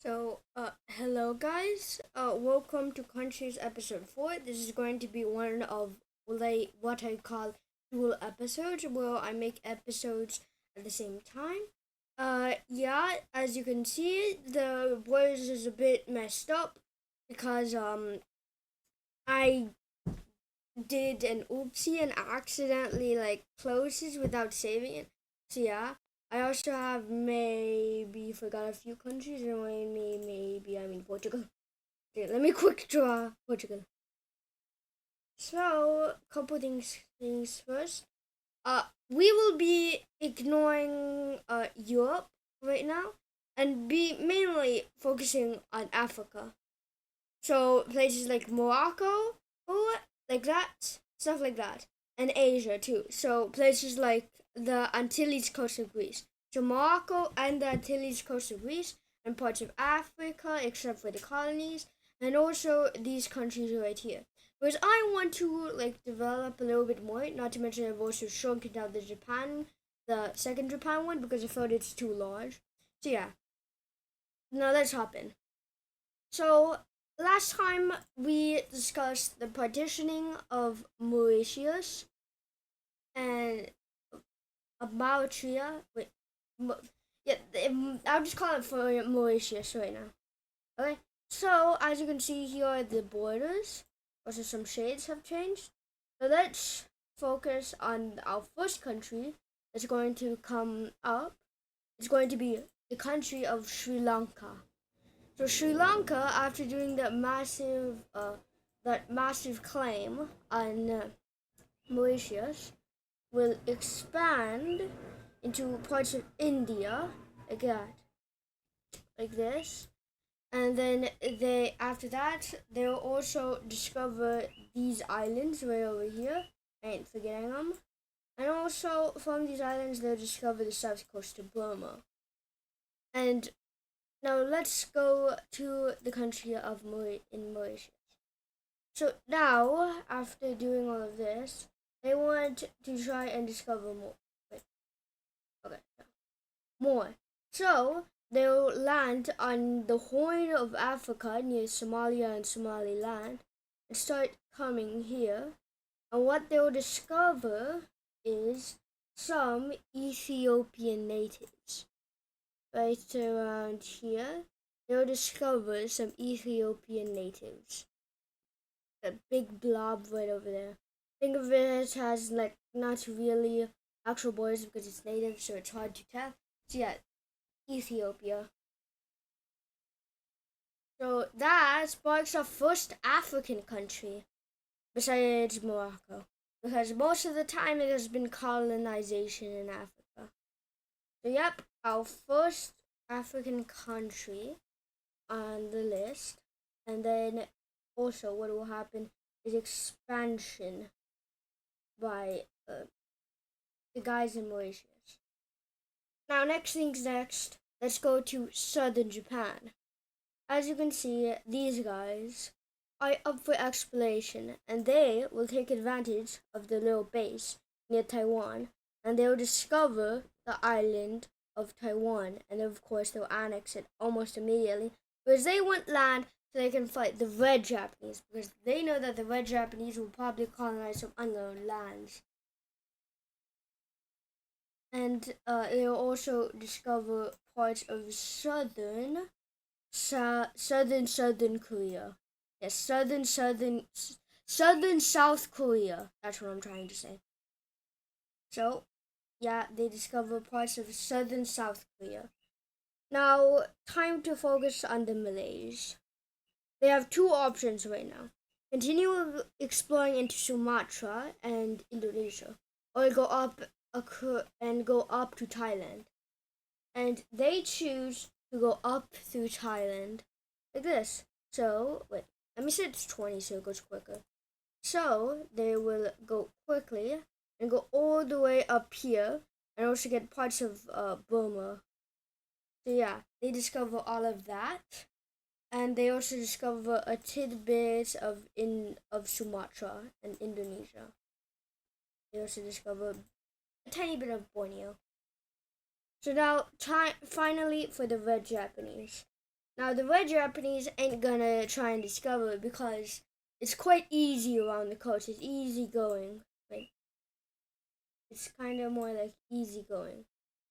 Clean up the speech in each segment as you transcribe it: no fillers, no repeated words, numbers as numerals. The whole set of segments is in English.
Hello guys. Welcome to Countries episode 4. This is going to be one of what I call dual episodes where I make episodes at the same time. Yeah, as you can see, the voice is a bit messed up because I did an oopsie and accidentally closed it without saving it. So yeah, I also have maybe forgot a few countries and maybe I mean Portugal. Okay, let me quick draw Portugal. So couple things first. We will be ignoring Europe right now and be mainly focusing on Africa. So places like Morocco, or like that, stuff like that, and Asia too. So places like the Antilles coast of Greece. So Morocco and the Antilles coast of Greece and parts of Africa, except for the colonies, and also these countries right here. Whereas I want to develop a little bit more. Not to mention I've also shrunk down the second Japan one because I felt it's too large. So yeah, now let's hop in. So last time we discussed the partitioning of Mauritius and Mauritius. Wait, yeah, I'll just call it for Mauritius right now. Okay. So as you can see here are the borders. Also some shades have changed. So let's focus on our first country that's going to come up. It's going to be the country of Sri Lanka. So Sri Lanka, after doing that massive claim on Mauritius, will expand into parts of India like that, like this, and then after that they'll also discover these islands right over here. I ain't forgetting them, and also from these islands they'll discover the south coast of Burma. And now let's go to the country of Mauritius. So now, after doing all of this, they want to try and discover more. Wait, okay, more. So they'll land on the Horn of Africa near Somalia and Somaliland and start coming here. And what they'll discover is some Ethiopian natives. Right around here, they'll discover some Ethiopian natives. A big blob right over there. Think of it as not really actual borders because it's native, so it's hard to tell. So yeah, Ethiopia. So that sparks our first African country besides Morocco, because most of the time it has been colonization in Africa. So yep, our first African country on the list, and then also what will happen is expansion by the guys in Mauritius. Now, next things next, let's go to southern Japan. As you can see, these guys are up for exploration, and they will take advantage of the little base near Taiwan, and they will discover the island of Taiwan, and of course they'll annex it almost immediately, because they want land so they can fight the Red Japanese, because they know that the Red Japanese will probably colonize some unknown lands. And they'll also discover parts of southern Korea. Yes, southern South Korea. That's what I'm trying to say. So, yeah, they discover parts of southern South Korea. Now, time to focus on the Malays. They have two options right now: continue exploring into Sumatra and Indonesia, or go up to Thailand. And they choose to go up through Thailand like this. So wait, let me set it to 20 so it goes quicker. So they will go quickly and go all the way up here and also get parts of Burma. So yeah, they discover all of that, and they also discover a tidbit of Sumatra and Indonesia. They also discover a tiny bit of Borneo. So now, finally for the Red Japanese. Now the red Japanese ain't gonna try and discover it because it's quite easy around the coast. It's easy going. Like it's kind of more like easy going.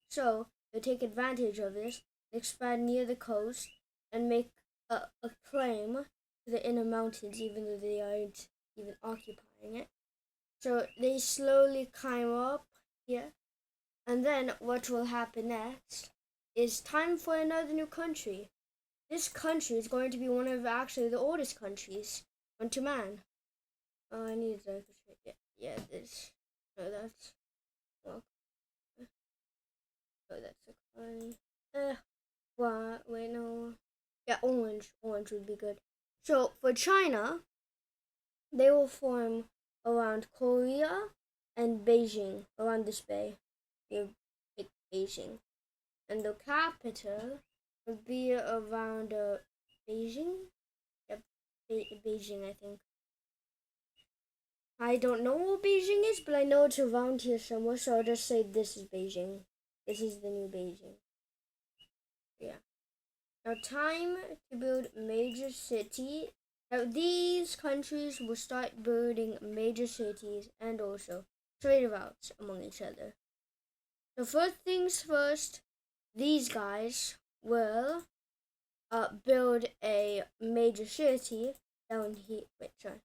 So they take advantage of this, expand near the coast, and make a claim to the inner mountains, even though they aren't even occupying it. So they slowly climb up here, and then what will happen next is time for another new country. This country is going to be one of actually the oldest countries known to man. Oh, I need to yeah, this. No, that's well, no, that's a colony. What? Wait, no. Yeah, orange. Orange would be good. So for China, they will form around Korea and Beijing, around this bay. Near Beijing. And the capital would be around Beijing. Yep, Beijing, I think. I don't know what Beijing is, but I know it's around here somewhere, so I'll just say this is Beijing. This is the new Beijing. Yeah. Now, time to build major city. Now, these countries will start building major cities and also trade routes among each other. So, first things first, these guys will build a major city down here. Wait, sorry.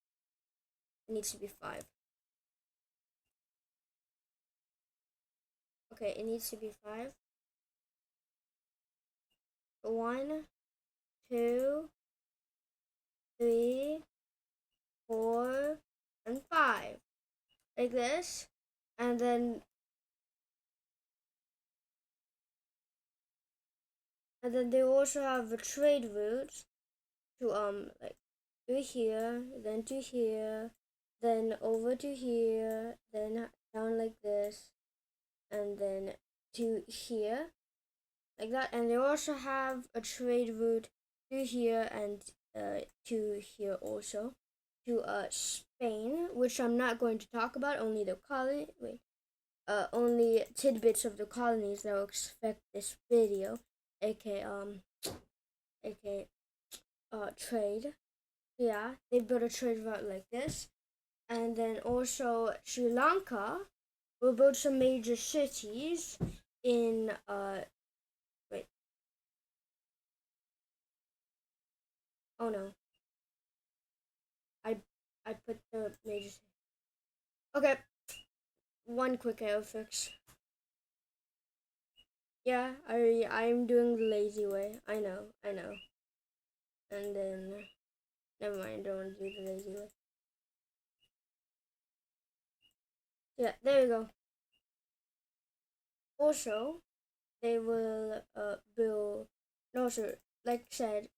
It needs to be 5. Okay, it needs to be 5. 1, 2, 3, 4, and 5. Like this. And then they also have a trade route to like to here, then to here, then over to here, then down like this, and then to here, like that. And they also have a trade route to here and to here also, to Spain, which I'm not going to talk about. Only the colony. Wait. Only tidbits of the colonies that will expect this video, aka trade. Yeah, they built a trade route like this, and then also Sri Lanka will build some major cities in wait, oh no, I I put the major. Okay, one quick error fix. Yeah, I'm doing the lazy way. I know, and then never mind. Don't want to do the lazy way. Yeah, there you go. Also, they will build. No, sir. Like I said,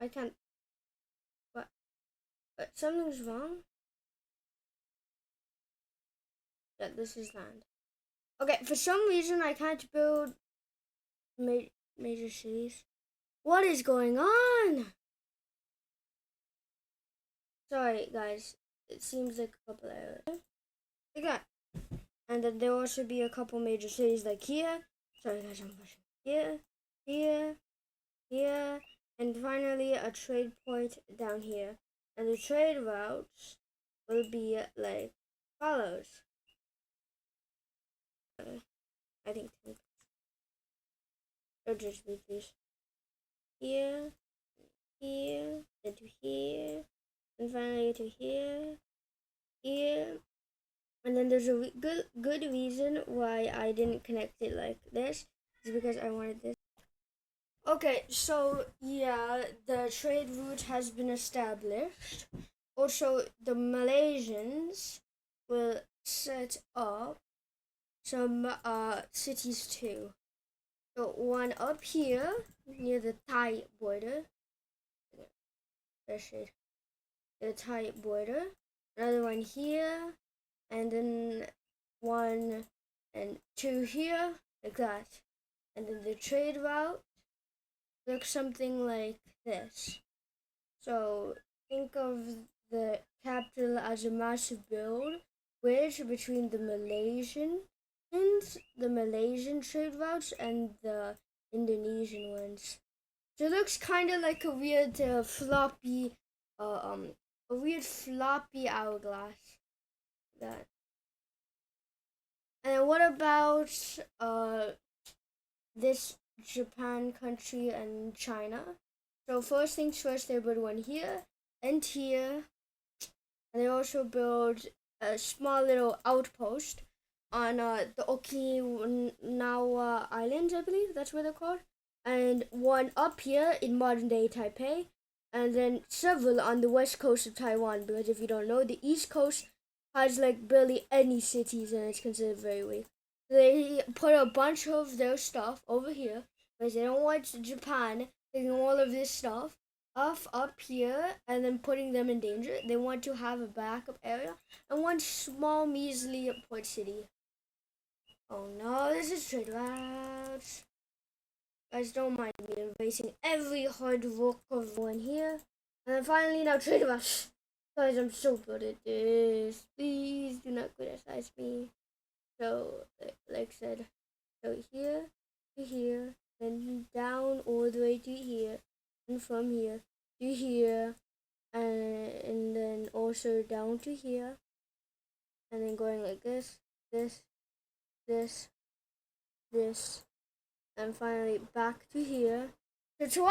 I can't. But something's wrong. Yeah, this is land. Okay, for some reason I can't build major cities. What is going on? Sorry, guys. It seems like a couple errors. Okay. And then there will also be a couple major cities like here. Sorry, guys, I'm pushing. Here, here, here, and finally a trade point down here. And the trade routes will be like follows. I think or just leave these here, here, then to here, and finally to here, here. And then there's a good reason why I didn't connect it like this. Is because I wanted this. Okay, so yeah, the trade route has been established. Also, the Malaysians will set up some cities too. So one up here near the Thai border. The Thai border. Another one here, and then 1 and 2 here, like that. And then the trade route looks something like this. So think of the capital as a massive build bridge between the Malaysian the Malaysian trade routes, and the Indonesian ones. So it looks kind of like a weird floppy hourglass. That. And what about this Japan country and China? So first things first, they build one here and here, and they also build a small little outpost on the Okinawa Islands, I believe that's what they're called, and one up here in modern day Taipei, and then several on the west coast of Taiwan. Because if you don't know, the east coast has like barely any cities, and it's considered very weak. They put a bunch of their stuff over here because they don't want Japan taking all of this stuff off up here and then putting them in danger. They want to have a backup area and one small measly port city. Oh no, this is trade routes. Guys, don't mind me erasing every hard work of one here. And then finally now trade routes. Guys, I'm so good at this. Please do not criticize me. So, like I said, so here to here, then down all the way to here, and from here to here, and then also down to here, and then going like this, this, this, this, and finally back to here. So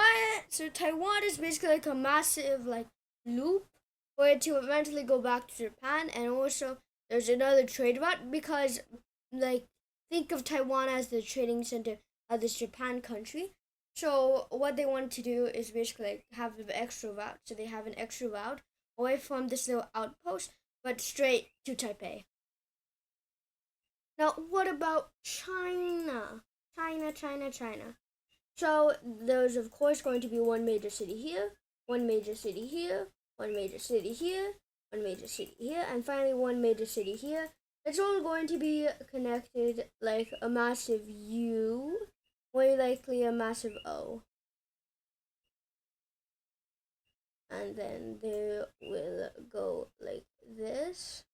Taiwan is basically like a massive like loop for it to eventually go back to Japan, and also there's another trade route because like think of Taiwan as the trading center of this Japan country. So what they want to do is basically like have an extra route. So they have an extra route away from this little outpost, but straight to Taipei. Now what about China? China. So there's of course going to be one major city here, one major city here, one major city here, one major city here, and finally one major city here. It's all going to be connected like a massive U, more likely a massive O. And then they will go like this.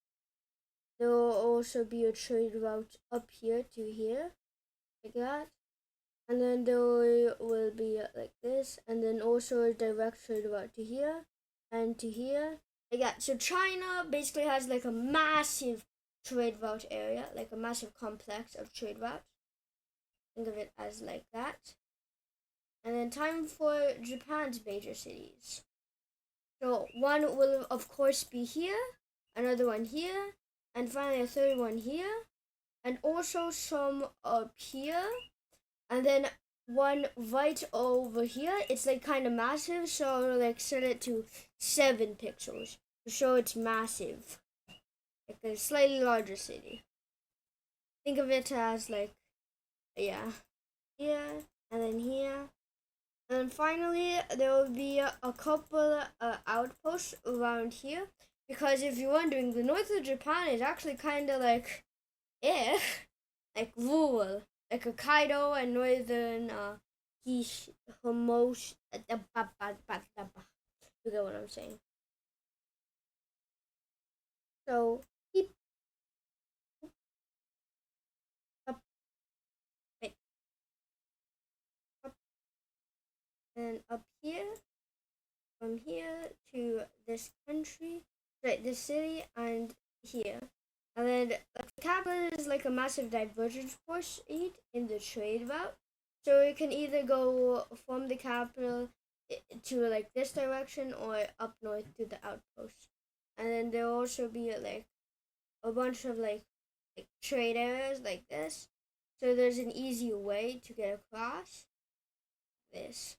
There will also be a trade route up here to here, like that. And then there will be like this, and then also a direct trade route to here and to here. Like that. So China basically has like a massive trade route area, like a massive complex of trade routes. Think of it as like that. And then time for Japan's major cities. So one will of course be here, another one here, and finally a third one here, and also some up here, and then one right over here. It's like kind of massive, so like set it to 7 pixels to show it's massive, like a slightly larger city. Think of it as like, yeah, here and then here. And then finally, there will be a couple outposts around here. Because if you're wondering, the north of Japan is actually kind of like, like rural. Like Hokkaido and northern Hish, you get what I'm saying. So, keep up, wait, up, and up here, from here to this country, right, this city, and here. And then like, the capital is like a massive divergence force in the trade route. So it can either go from the capital to like this direction or up north to the outpost. And then there'll also be like a bunch of like trade areas like this. So there's an easy way to get across this.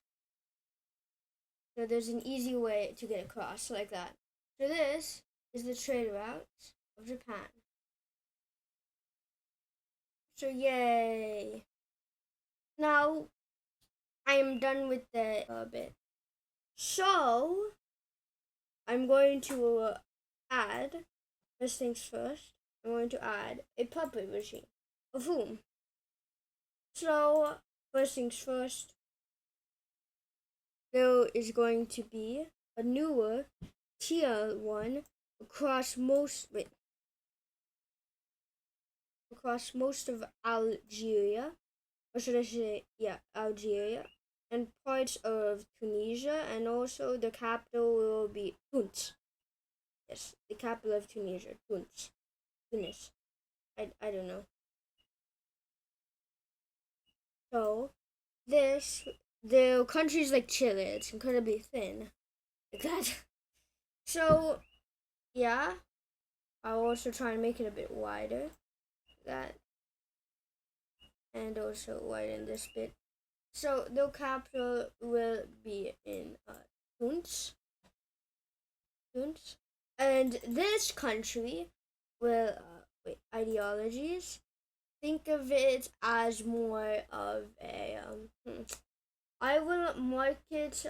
So there's an easy way to get across like that. So this is the trade route of Japan. So yay. Now I am done with the bit. So I'm going to add, first things first, I'm going to add a puppet machine. Of whom? So first things first, there is going to be a newer tier 1 across most, across most of Algeria, or should I say, yeah, Algeria, and parts of Tunisia, and also the capital will be Tunis. Yes, the capital of Tunisia, Tunis. Tunis. I don't know. So, the country's like Chile. It's incredibly thin. Like that. So, yeah, I'll also try and make it a bit wider. That. And also widen this bit. So, the capital will be in Tunis. Tunis. And this country will, ideologies, think of it as more of a, I will mark it,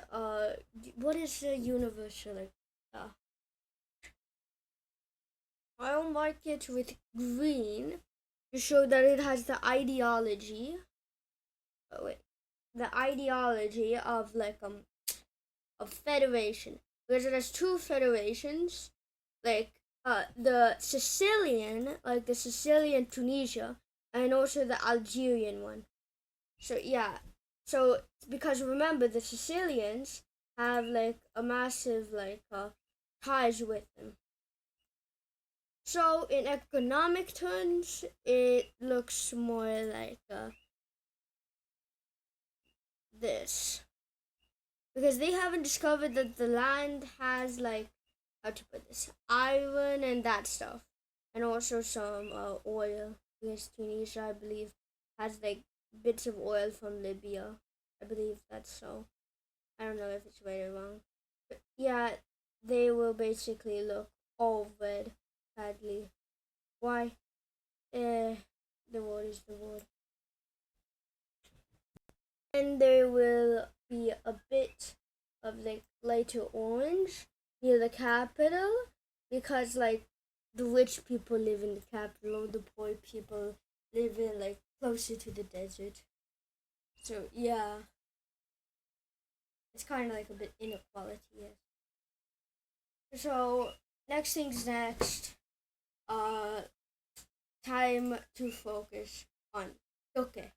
what is the universal, like, I'll mark it with green to show that it has the ideology, the ideology of, like, of federation. Because it has two federations, like, the Sicilian, like the Sicilian Tunisia, and also the Algerian one. So yeah, so because remember the Sicilians have like a massive like ties with them. So in economic terms, it looks more like this because they haven't discovered that the land has like how to put this iron and that stuff, and also some oil because Tunisia, I believe, has like bits of oil from Libya. I believe that's so. I don't know if it's right or wrong, but yeah, they will basically look all red. Sadly, why? The word is the word, and there will be a bit of like lighter orange near the capital because like the rich people live in the capital, the poor people live in like closer to the desert. So yeah, it's kind of like a bit inequality. Yes. So next things next. Uh, time to focus on Turkey,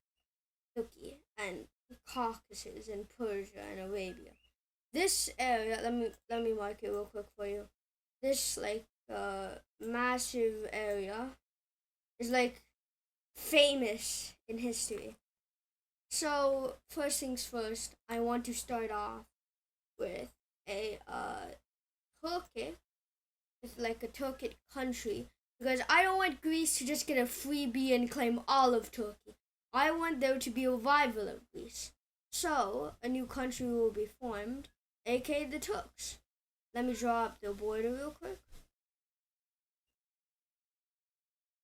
Turkey and the Caucasus and Persia and Arabia. This area, let me mark it real quick for you. This like massive area is like famous in history. So first things first, I want to start off with a Turkey, with like a Turkic country, because I don't want Greece to just get a freebie and claim all of Turkey. I want there to be a rival of Greece. So a new country will be formed, aka the Turks. Let me draw up the border real quick.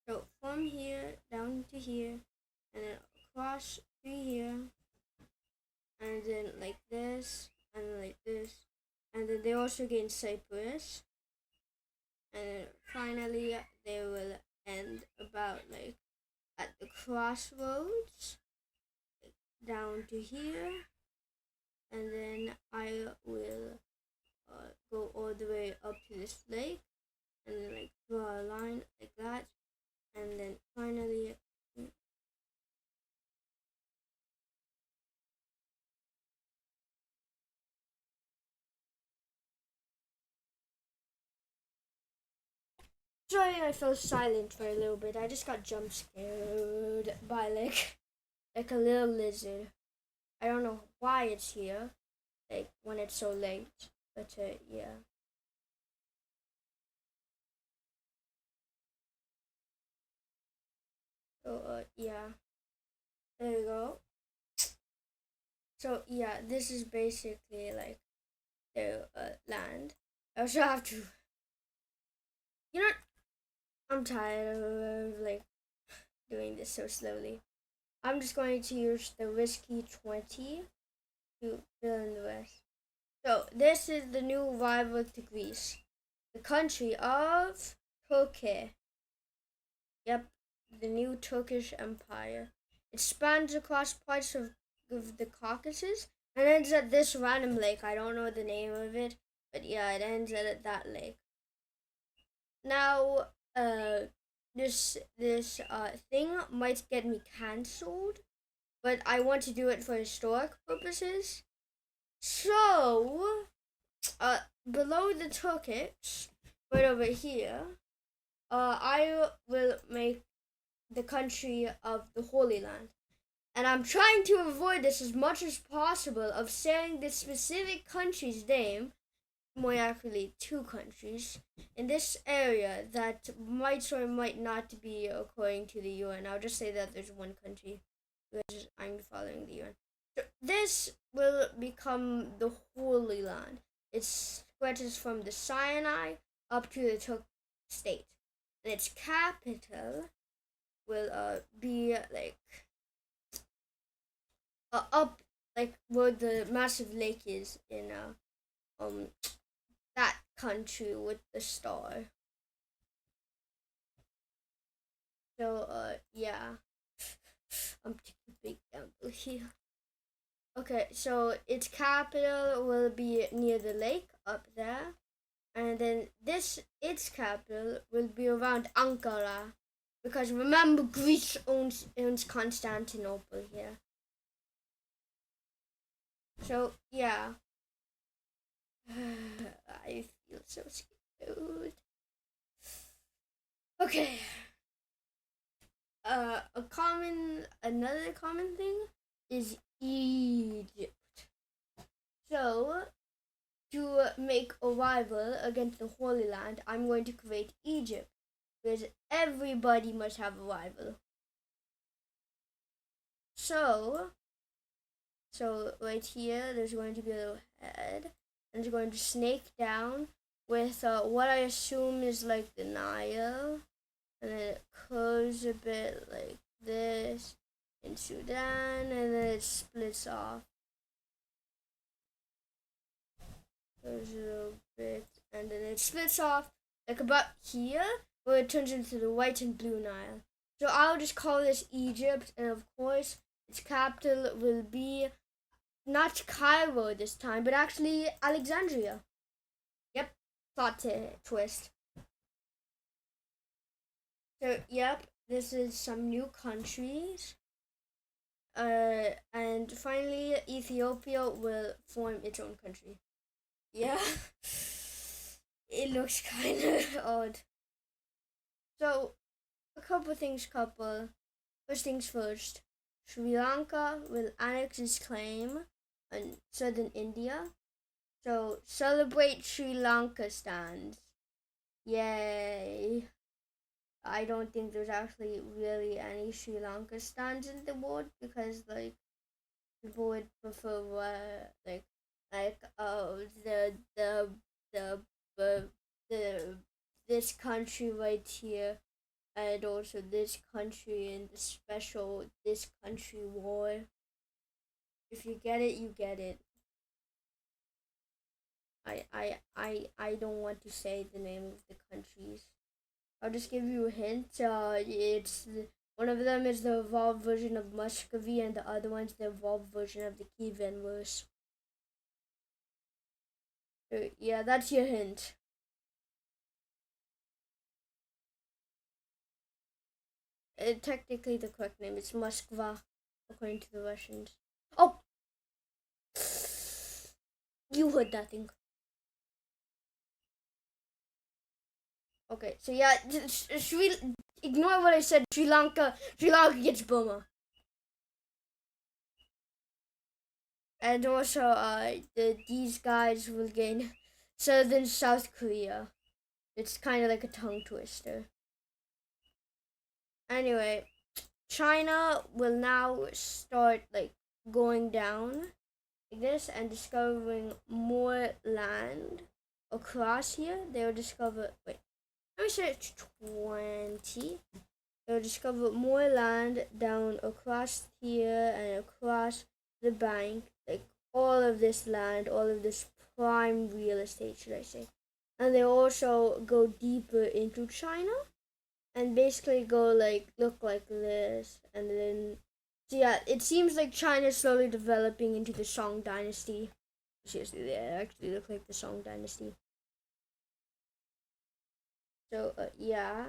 So from here down to here, and then across to here, and then like this, and then like this, and then they also gain Cyprus, and then finally they will end about like at the crossroads, like, down to here, and then I will go all the way up to this lake, and then like draw a line like that, and then finally sorry I fell silent for a little bit. I just got jump scared by like a little lizard. I don't know why it's here, like when it's so late, but yeah. So yeah, there you go. So yeah, this is basically like the land. I also have to, you know, I'm tired of like doing this so slowly. I'm just going to use the Risky 20 to fill in the rest. So this is the new rival to Greece, the country of Turkey. Yep, the new Turkish Empire. It spans across parts of the Caucasus and ends at this random lake. I don't know the name of it, but yeah, it ends at that lake. Now, this thing might get me cancelled, but I want to do it for historic purposes. So, below the Turkish, right over here, I will make the country of the Holy Land. And I'm trying to avoid this as much as possible of saying this specific country's name, more accurately, two countries, in this area that might or might not be according to the UN. I'll just say that there's one country because I'm following the UN. So this will become the Holy Land. It stretches from the Sinai up to the Turk state. And its capital will be like up like where the massive lake is in that country with the star. So yeah, I'm taking a big gamble here. Okay, so its capital will be near the lake up there, and then its capital will be around Ankara, because remember Greece owns Constantinople here. So yeah, I feel so scared. Okay. Another common thing is Egypt. So, to make a rival against the Holy Land, I'm going to create Egypt, because everybody must have a rival. So right here, there's going to be a little head, and it's going to snake down with what I assume is like the Nile, and then it curves a bit like this in Sudan, and then it splits off. There's a little bit, and then it splits off like about here, where it turns into the white and blue Nile. So I'll just call this Egypt, and of course, its capital will be not Cairo this time, but actually Alexandria. Yep, plot twist. So, yep, this is some new countries. And finally, Ethiopia will form its own country. Yeah, it looks kind of odd. So, a couple things, First things first, Sri Lanka will annex its claim on southern India. So, celebrate Sri Lanka stands. Yay. I don't think there's actually really any Sri Lanka stands in the world, because like people would prefer the the the this country right here, and also this country and the special this country war. If you get it, you get it. I don't want to say the name of the countries. I'll just give you a hint. One of them is the evolved version of Muscovy, and the other one's the evolved version of the Kievan Rus. So, yeah, that's your hint. Technically, the correct name is Moskva, according to the Russians. Oh, you heard that thing. Okay, so yeah, ignore what I said. Sri Lanka gets Burma. And also, these guys will gain Southern South Korea. It's kind of like a tongue twister. Anyway, China will now start like going down like this and discovering more land across here. They will discover. Wait, let me say it's 20. They'll discover more land down across here and across the bank, like all of this land, all of this prime real estate, should I say. And they also go deeper into China and basically go like look like this, and then so yeah, it seems like China's slowly developing into the Song Dynasty. Seriously, they actually look like the Song Dynasty. So yeah,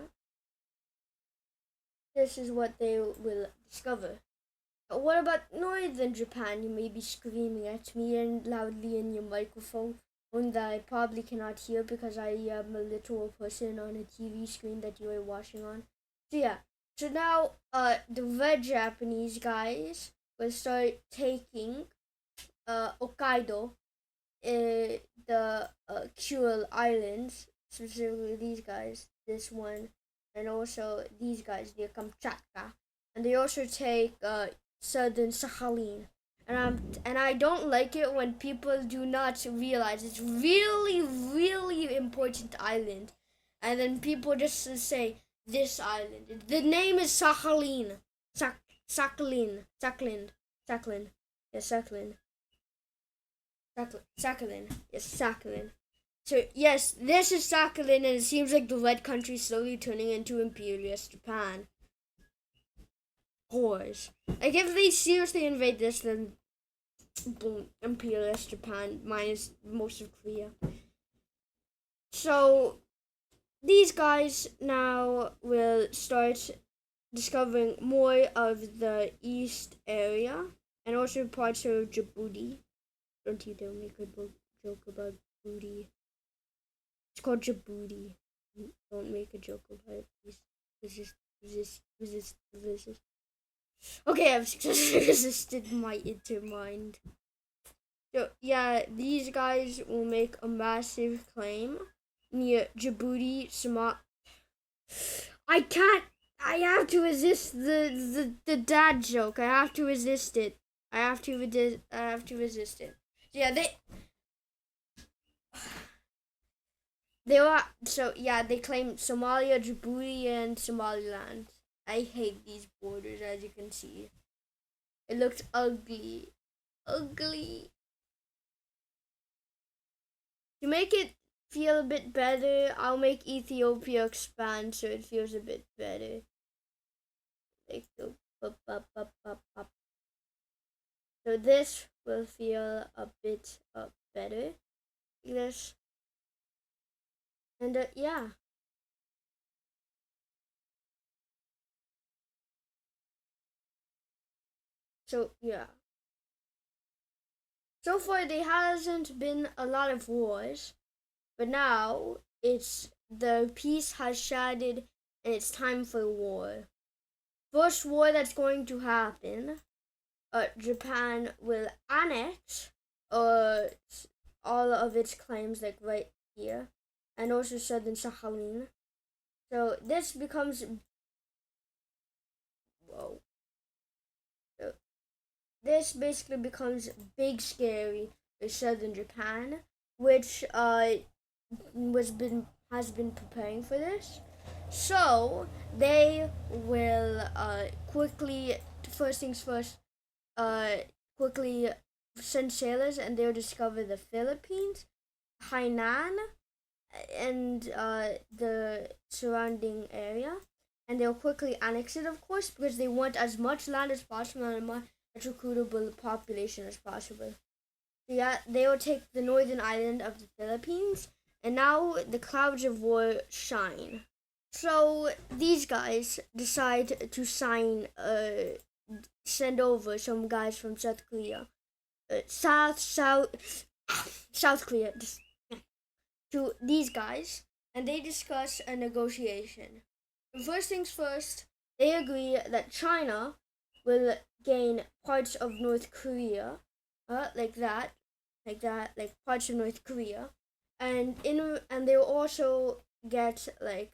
this is what they will discover. What about northern Japan? You may be screaming at me and loudly in your microphone, one that I probably cannot hear because I am a literal person on a TV screen that you are watching on. So yeah, so now the red Japanese guys will start taking Hokkaido, the Kuril Islands, specifically these guys, this one, and also these guys, the Kamchatka, and they also take southern Sakhalin. And I don't like it when people do not realize it's really important island, and then people just say this island. The name is Sakhalin, Sakhalin, yes, Sakhalin. Sakhalin. Yes, Sakhalin. So, yes, this is Sakhalin, and it seems like the Red Country is slowly turning into imperialist Japan. Whores. Like, if they seriously invade this, then boom, imperialist Japan minus most of Korea. So, these guys now will start discovering more of the east area and also parts of Djibouti. Don't you dare make a joke about booty. It's called Djibouti. Don't make a joke about it, please. Resist. Okay, I've successfully resisted my inner mind. So, yeah, these guys will make a massive claim near Djibouti, Somalia. I can't. I have to resist the dad joke. I have to resist it. I have to resist it. Yeah, they were so yeah. They claim Somalia, Djibouti, and Somaliland. I hate these borders, as you can see. It looked ugly. To make it feel a bit better, I'll make Ethiopia expand so it feels a bit better. Like the up. So this will feel a bit better. This and yeah. So yeah. So far there hasn't been a lot of wars, but now the peace has shattered and it's time for war. First war that's going to happen, Japan will annex all of its claims like right here, and also southern Sakhalin. So this becomes whoa. So this basically becomes big scary for southern Japan, which has been preparing for this. So they will quickly, first things first, quickly send sailors and they'll discover the Philippines, Hainan, and the surrounding area. And they'll quickly annex it, of course, because they want as much land as possible and as much recruitable population as possible. So yeah, they will take the northern island of the Philippines, and now the clouds of war shine. So these guys decide to send over some guys from South Korea, South Korea, to these guys, and they discuss a negotiation. First things first, they agree that China will gain parts of North Korea, like parts of North Korea, and they will also get like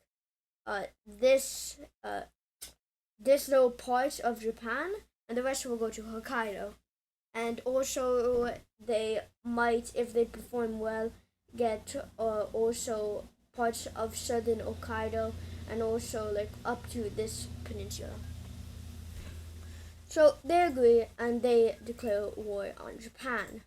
this little part of Japan, and the rest will go to Hokkaido. And also, they might, if they perform well, get also parts of southern Hokkaido and also like up to this peninsula. So they agree and they declare war on Japan.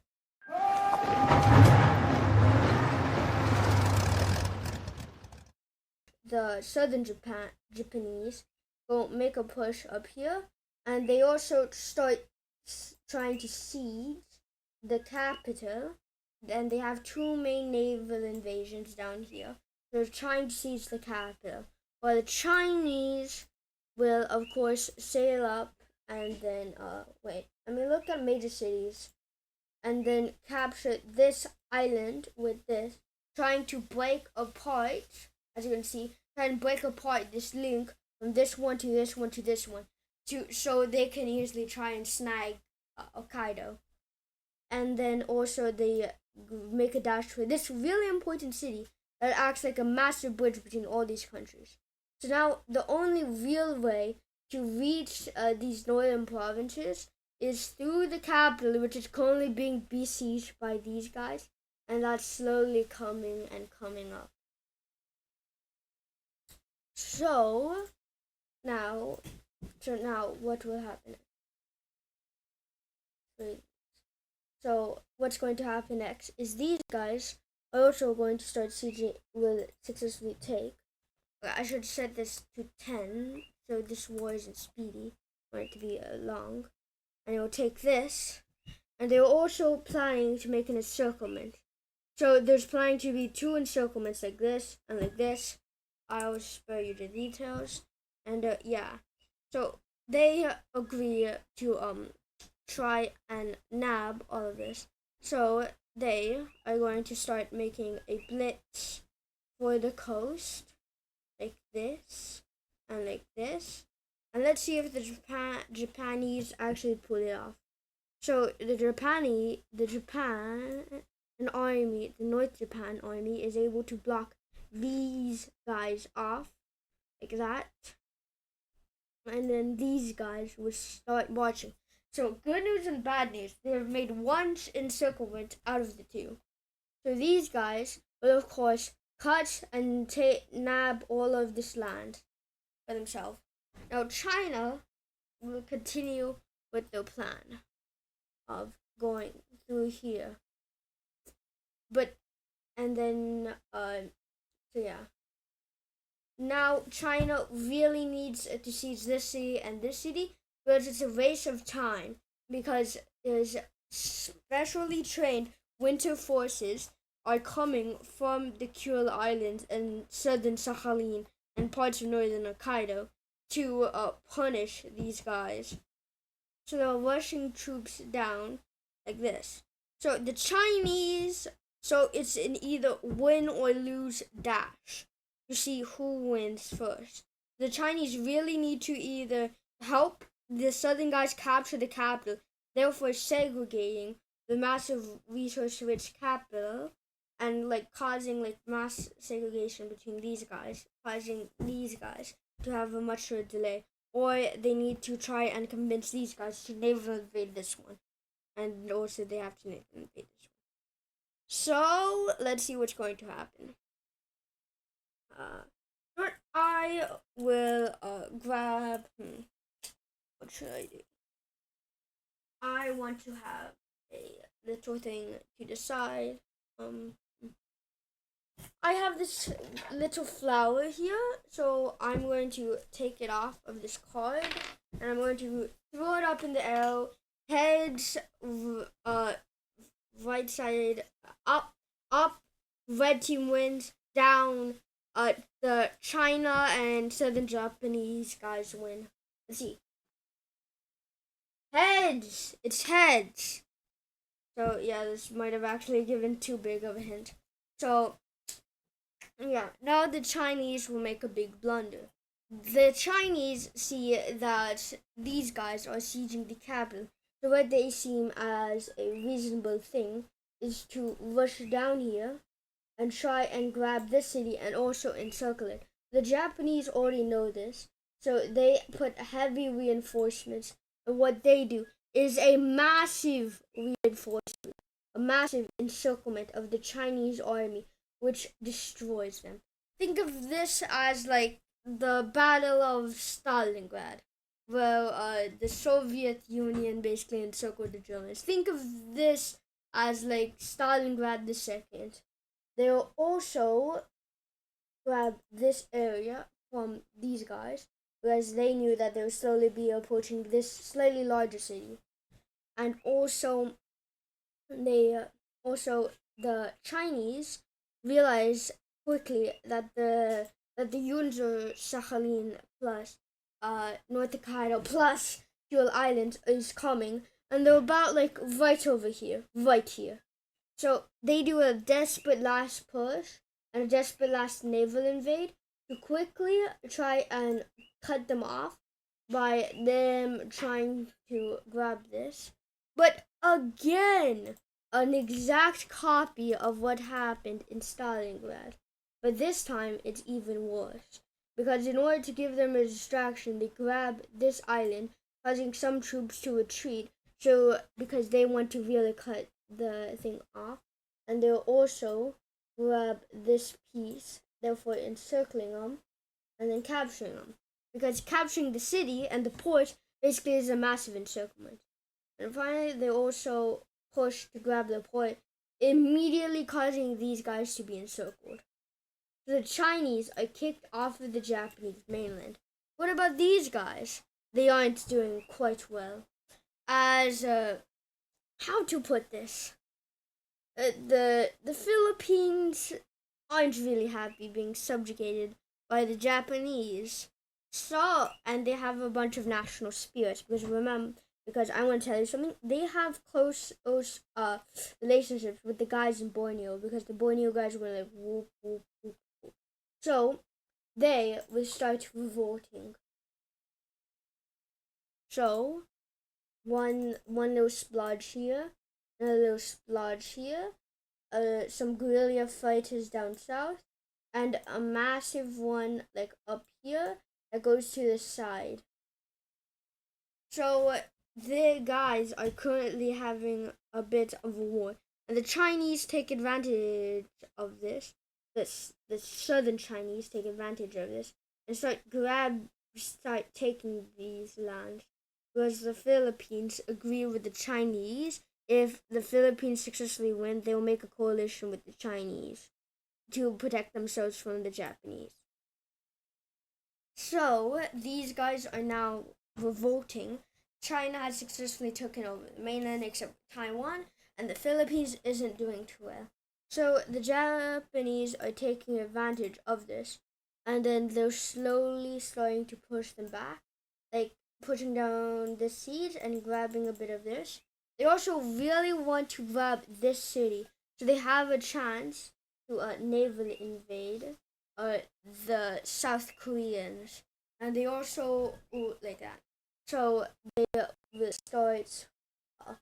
The southern Japanese will make a push up here, and they also start trying to siege the capital. And they have two main naval invasions down here. They're trying to seize the capital, while the Chinese will of course sail up and then look at major cities and then capture this island with this, trying to break apart, as you can see, trying to break apart this link from this one to this one to this one, so they can easily try and snag Hokkaido. And then also they make a dash for this really important city that acts like a massive bridge between all these countries. So now the only real way to reach these northern provinces is through the capital, which is currently being besieged by these guys, and that's slowly coming and coming up. So now what will happen? So what's going to happen next is these guys are also going to start sieging, will successfully take. I should set this to 10, so this war isn't speedy, for it to be long. And it will take this, and they're also planning to make an encirclement. So there's planning to be 2 encirclements like this and like this. I'll spare you the details. And yeah, so they agree to try and nab all of this. So they are going to start making a blitz for the coast, like this and like this. And let's see if the Japanese actually pull it off. So the Japan army, the North Japan army, is able to block these guys off like that. And then these guys will start marching. So good news and bad news. They have made 1 encirclement out of the 2. So these guys will of course cut and nab all of this land for themselves. Now China will continue with their plan of going through here. But and then so yeah. Now China really needs to seize this city and this city, because it's a race of time, because there's specially trained winter forces are coming from the Kuril Islands and southern Sakhalin and parts of northern Hokkaido to punish these guys. So they're rushing troops down like this. So the Chinese, so it's an either win or lose dash to see who wins first. The Chinese really need to either help the southern guys capture the capital, therefore segregating the massive resource-rich capital and causing mass segregation between these guys, causing these guys to have a much shorter delay, or they need to try and convince these guys to never invade this one, and also they have to never invade this one. So let's see what's going to happen. I will grab. What should I do? I want to have a little thing to decide. I have this little flower here, so I'm going to take it off of this card, and I'm going to throw it up in the air. Heads, right side up, red team wins. Down, the China and Southern Japanese guys win. Let's see. Heads! It's heads! So, yeah, this might have actually given too big of a hint. So, yeah, now the Chinese will make a big blunder. The Chinese see that these guys are sieging the capital, so what they seem as a reasonable thing is to rush down here and try and grab this city and also encircle it. The Japanese already know this, so they put heavy reinforcements, and what they do is a massive reinforcement, a massive encirclement of the Chinese army, which destroys them. Think of this as the Battle of Stalingrad, where the Soviet Union basically encircled the Germans. Think of this as Stalingrad the Second. They'll also grab this area from these guys, because they knew that they would slowly be approaching this slightly larger city. And also, the Chinese realize quickly that the Yunzur Sakhalin plus North Hokkaido plus Jewel Island is coming, and they're about like right over here, right here. So they do a desperate last push and a desperate last naval invade to quickly try and cut them off by them trying to grab this. But again, an exact copy of what happened in Stalingrad. But this time it's even worse. Because in order to give them a distraction, they grab this island, causing some troops to retreat. So, because they want to really cut the thing off. And they'll also grab this piece, therefore encircling them, and then capturing them. Because capturing the city and the port basically is a massive encirclement. And finally, they also push to grab the port, immediately causing these guys to be encircled. So the Chinese are kicked off of the Japanese mainland. What about these guys? They aren't doing quite well. As, how to put this? The Philippines aren't really happy being subjugated by the Japanese. So, and they have a bunch of national spirits because remember, because I want to tell you something, they have close relationships with the guys in Borneo because the Borneo guys were like whoop whoop whoop whoop. So they will start revolting. So one little splodge here, another little splodge here, some guerrilla fighters down south, and a massive one like up here that goes to the side. So the guys are currently having a bit of a war, and the Chinese take advantage of this. The southern Chinese take advantage of this and start taking these lands, because the Philippines agree with the Chinese. If the Philippines successfully win, they will make a coalition with the Chinese to protect themselves from the Japanese. So these guys are now revolting. China has successfully taken over the mainland except Taiwan, and the Philippines isn't doing too well. So the Japanese are taking advantage of this, and then they're slowly starting to push them back, like pushing down the siege and grabbing a bit of this. They also really want to grab this city, so they have a chance to naval invade the South Koreans, and they also like that. So they will start uh,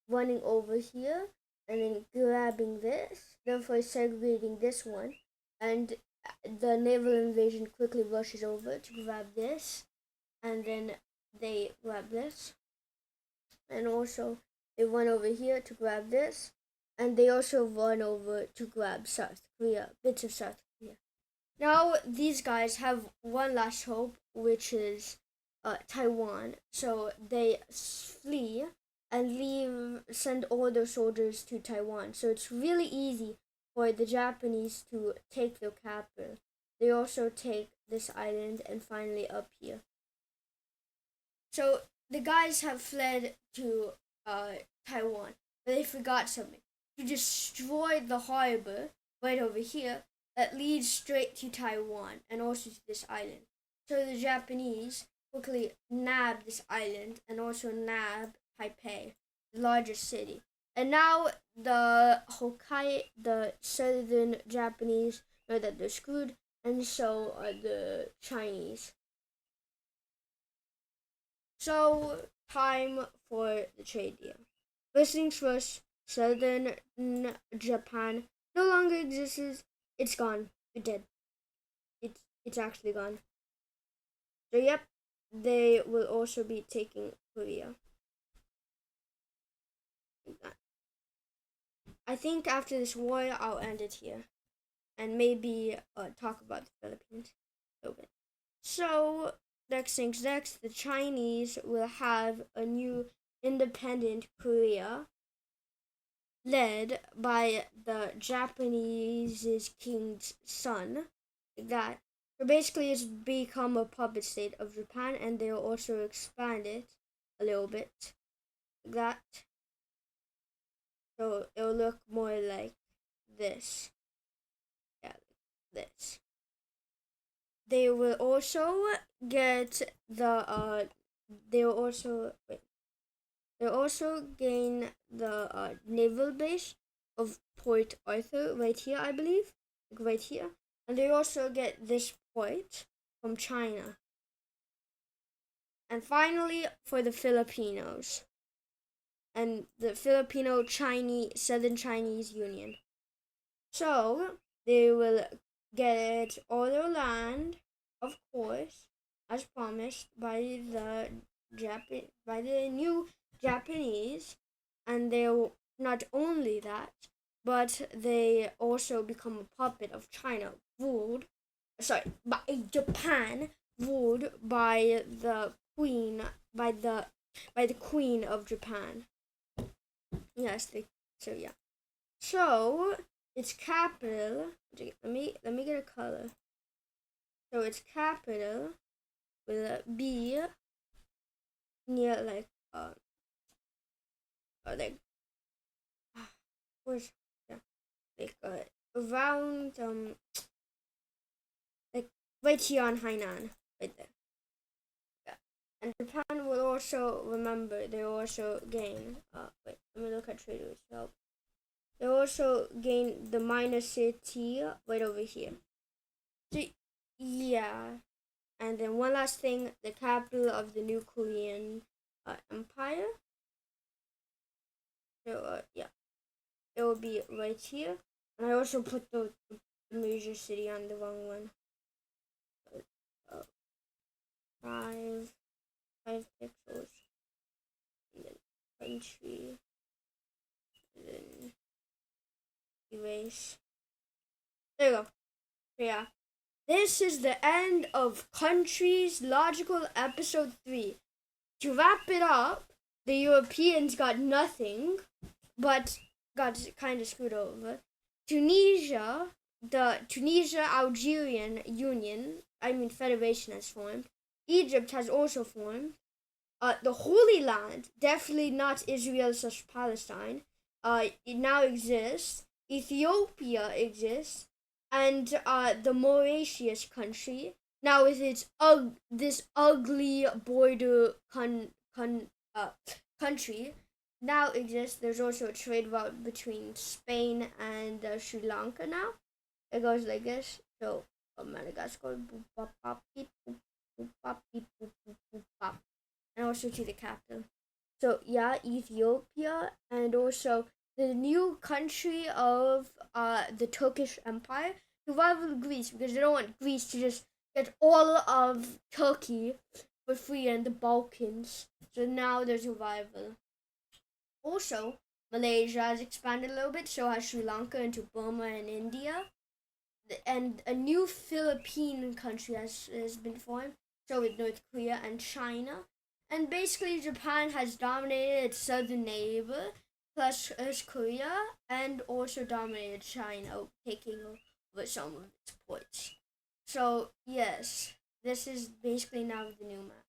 running over here and then grabbing this, therefore segregating this one, and the naval invasion quickly rushes over to grab this, and then they grab this, and also they run over here to grab this, and they also run over to grab South Korea, bits of South Korea. Now these guys have one last hope, which is Taiwan. So they flee and send all their soldiers to Taiwan. So it's really easy for the Japanese to take their capital. They also take this island and finally up here. So the guys have fled to Taiwan, but they forgot something. To destroy the harbor right over here that leads straight to Taiwan and also to this island. So the Japanese quickly nab this island and also nab Taipei, the largest city. And now the southern Japanese know that they're screwed, and so are the Chinese. So, time for the trade deal. First things first, southern Japan no longer exists. It's gone. It's dead. It's actually gone. So yep, they will also be taking Korea. I think after this war, I'll end it here, and maybe talk about the Philippines a little bit. So next things next, the Chinese will have a new independent Korea, led by the Japanese king's son. That so basically it's become a puppet state of Japan, and they'll also expand it a little bit. That so it'll look more like this. Yeah, this. they will also get the they will also wait, they also gain the naval base of Port Arthur right here, I believe, like right here, and they also get this port from China. And finally, for the Filipinos and the Filipino Chinese Southern Chinese Union. So they will get all their land, of course, as promised by the by the new Japanese, and they'll not only that, but they also become a puppet of China, ruled, sorry, by Japan, ruled by the queen, by the queen of Japan. Yes, so yeah. So its capital. Let me get a color. So its capital will be near like where's yeah like around like right here on Hainan, right there. Yeah. And Japan will also remember. They will also gain. Wait, let me look at trade routes. So they also gain the minor city right over here. So, yeah. And then one last thing, the capital of the new Korean Empire. So, yeah, it will be right here. And I also put the major city on the wrong one. Uh, five pixels. And then country. And then erase. There you go. So, yeah. This is the end of Countries Logical Episode 3. To wrap it up, the Europeans got nothing, but got kind of screwed over. Tunisia, the Tunisia-Algerian Union, Federation has formed. Egypt has also formed. The Holy Land, definitely not Israel/Palestine, it now exists. Ethiopia exists, and the Mauritius country, now with its this ugly border country, now exists. There's also a trade route between Spain and Sri Lanka now. It goes like this. So Madagascar, boop, bop, bop, beep, boop, boop, bop, beep, boop, boop, boop, bop. And also to the capital. So yeah, Ethiopia, and also the new country of the Turkish Empire to rival Greece, because they don't want Greece to just get all of Turkey for free and the Balkans. So now there's a rival. Also, Malaysia has expanded a little bit, so has Sri Lanka into Burma and India. And a new Philippine country has been formed, so with North Korea and China. And basically, Japan has dominated its southern neighbor, plus Korea, and also dominated China, taking over some of its ports. So, yes, this is basically now the new map.